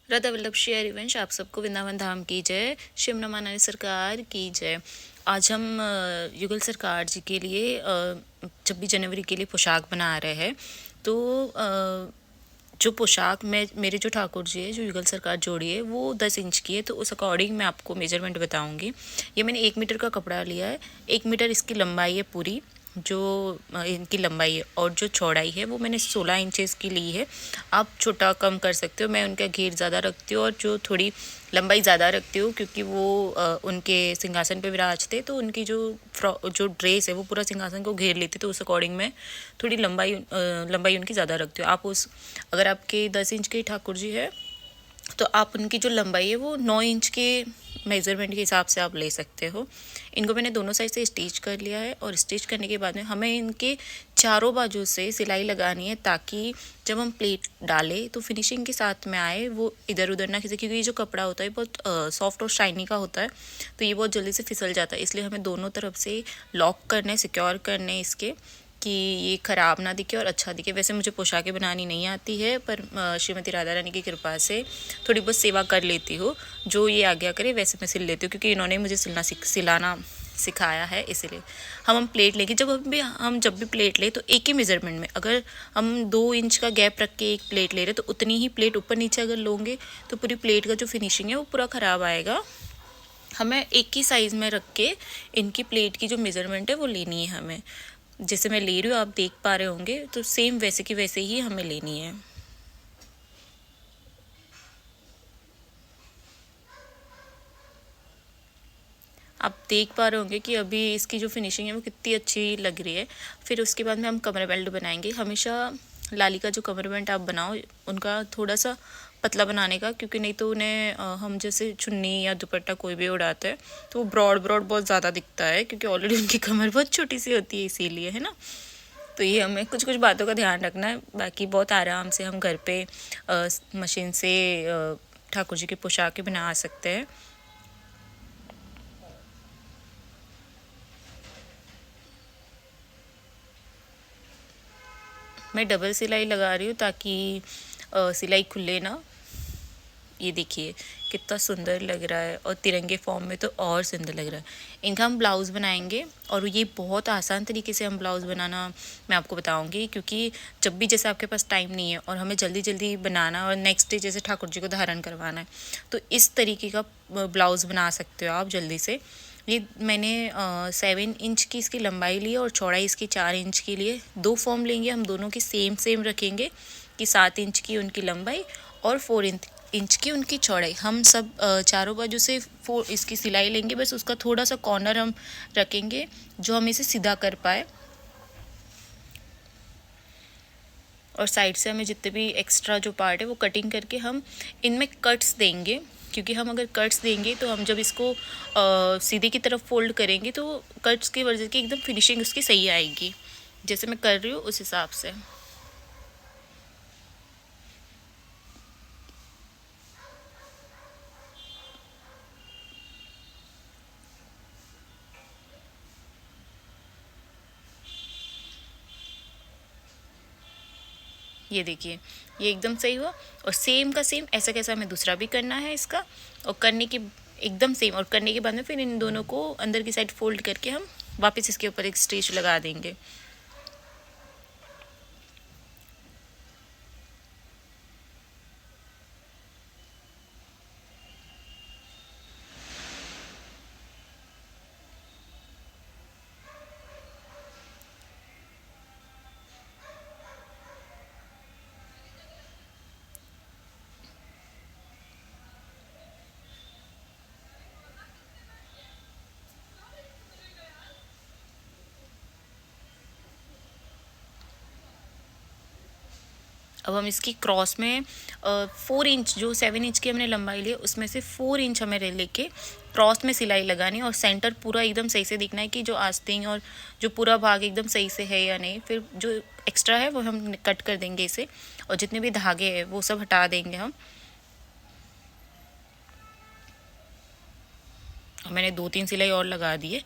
राधा वल्लभ श्री हरिवंश, आप सबको वृंदावन धाम की जय, शिव नमानंद सरकार की जय। आज हम युगल सरकार जी के लिए 26 जनवरी के लिए पोशाक बना रहे हैं। तो जो पोशाक में मेरे जो ठाकुर जी है, जो युगल सरकार जोड़ी है, वो 10 इंच की है। तो उस अकॉर्डिंग मैं आपको मेजरमेंट बताऊंगी। ये मैंने 1 मीटर का कपड़ा लिया है। 1 मीटर इसकी लंबाई है पूरी, जो इनकी लंबाई है, और जो चौड़ाई है वो मैंने 16 इंचेस की ली है। आप छोटा कम कर सकते हो। मैं उनका घेर ज़्यादा रखती हूँ और जो थोड़ी लंबाई ज़्यादा रखती हूँ, क्योंकि वो उनके सिंहासन पे विराजते, तो उनकी जो ड्रेस है वो पूरा सिंहासन को घेर लेती। तो उस अकॉर्डिंग मैं थोड़ी लंबाई उनकी ज़्यादा रखती हूँ। अगर आपके 10 इंच के ठाकुर जी है, तो आप उनकी जो लंबाई है वो 9 इंच के मेज़रमेंट के हिसाब से आप ले सकते हो। इनको मैंने दोनों साइड से स्टिच कर लिया है, और स्टिच करने के बाद में हमें इनके चारों बाजू से सिलाई लगानी है, ताकि जब हम प्लेट डालें तो फिनिशिंग के साथ में आए, वो इधर उधर ना खिसे, क्योंकि ये जो कपड़ा होता है बहुत सॉफ्ट और शाइनी का होता है, तो ये बहुत जल्दी से फिसल जाता है। इसलिए हमें दोनों तरफ से लॉक करने, सिक्योर करने इसके, कि ये ख़राब ना दिखे और अच्छा दिखे। वैसे मुझे पोशाकें बनानी नहीं आती है, पर श्रीमती राधा रानी की कृपा से थोड़ी बहुत सेवा कर लेती हूँ। जो ये आज्ञा करे वैसे मैं सिल लेती हूँ, क्योंकि इन्होंने मुझे सिलाना सिखाया है। इसीलिए हम प्लेट लेंगे, जब भी प्लेट ले तो एक ही मेज़रमेंट में, अगर हम 2 इंच का गैप रख के एक प्लेट ले रहे तो उतनी ही प्लेट ऊपर नीचे अगर लोगे तो पूरी प्लेट का जो फिनिशिंग है वो पूरा ख़राब आएगा। हमें एक ही साइज़ में रख के इनकी प्लेट की जो मेज़रमेंट है वो लेनी है हमें। जैसे मैं ले रही हूँ, आप देख पा रहे होंगे, तो सेम वैसे की वैसे ही हमें लेनी है। आप देख पा रहे होंगे कि अभी इसकी जो फिनिशिंग है वो कितनी अच्छी लग रही है। फिर उसके बाद में हम कमर बेल्ट बनाएंगे। हमेशा लाली का जो कमर बेल्ट आप बनाओ, उनका थोड़ा सा पतला बनाने का, क्योंकि नहीं तो उन्हें हम जैसे चुन्नी या दुपट्टा कोई भी उड़ाते हैं तो वो ब्रॉड ब्रॉड बहुत ज़्यादा दिखता है, क्योंकि ऑलरेडी उनकी कमर बहुत छोटी सी होती है, इसीलिए, है ना। तो ये हमें कुछ कुछ बातों का ध्यान रखना है। बाकी बहुत आराम से हम घर पे मशीन से ठाकुर जी की पोशाकें बना सकते हैं। मैं डबल सिलाई लगा रही हूँ, ताकि सिलाई खुले ना। ये देखिए कितना सुंदर लग रहा है, और तिरंगे फॉर्म में तो और सुंदर लग रहा है। इनका हम ब्लाउज़ बनाएंगे, और ये बहुत आसान तरीके से हम ब्लाउज़ बनाना मैं आपको बताऊंगी, क्योंकि जब भी जैसे आपके पास टाइम नहीं है और हमें जल्दी जल्दी बनाना और नेक्स्ट डे जैसे ठाकुर जी को धारण करवाना है, तो इस तरीके का ब्लाउज़ बना सकते हो आप जल्दी से। ये मैंने 7 इंच की इसकी लंबाई ली है, और चौड़ाई इसकी 4 इंच के लिए 2 फॉर्म लेंगे हम, दोनों की सेम सेम रखेंगे, कि 7 इंच की उनकी लंबाई और 4 इंच की उनकी चौड़ाई। हम सब चारों बाजू से इसकी सिलाई लेंगे, बस उसका थोड़ा सा कॉर्नर हम रखेंगे जो हम इसे सीधा कर पाए, और साइड से हमें जितने भी एक्स्ट्रा जो पार्ट है वो कटिंग करके हम इनमें कट्स देंगे। क्योंकि हम अगर कट्स देंगे तो हम जब इसको सीधे की तरफ फोल्ड करेंगे तो कट्स की वजह से एकदम फिनिशिंग उसकी सही आएगी। जैसे मैं कर रही हूँ उस हिसाब से। ये देखिए, ये एकदम सही हुआ। और सेम का सेम ऐसा कैसा हमें दूसरा भी करना है इसका, और करने के एकदम सेम, और करने के बाद में फिर इन दोनों को अंदर की साइड फोल्ड करके हम वापस इसके ऊपर एक स्टिच लगा देंगे। अब हम इसकी क्रॉस में 4 इंच, जो 7 इंच की हमने लंबाई ली है उसमें से 4 इंच हमें लेके क्रॉस में सिलाई लगानी है, और सेंटर पूरा एकदम सही से दिखना है कि जो आस्तीन और जो पूरा भाग एकदम सही से है या नहीं। फिर जो एक्स्ट्रा है वो हम कट कर देंगे इसे, और जितने भी धागे हैं वो सब हटा देंगे हम। और मैंने 2-3 सिलाई और लगा दी है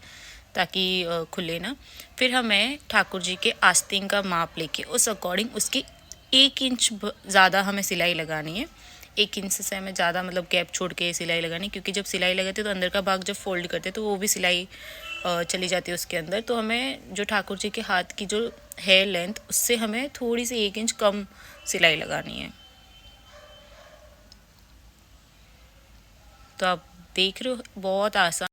ताकि खुले ना। फिर हमें ठाकुर जी के आस्तीन का माप लेके उस अकॉर्डिंग उसकी 1 इंच ज़्यादा हमें सिलाई लगानी है। 1 इंच से हमें ज़्यादा मतलब गैप छोड़ के सिलाई लगानी, क्योंकि जब सिलाई लगाते तो अंदर का भाग जब फोल्ड करते तो वो भी सिलाई चली जाती है उसके अंदर। तो हमें जो ठाकुर जी के हाथ की जो है लेंथ, उससे हमें थोड़ी सी 1 इंच कम सिलाई लगानी है। तो आप देख रहे हो बहुत आसान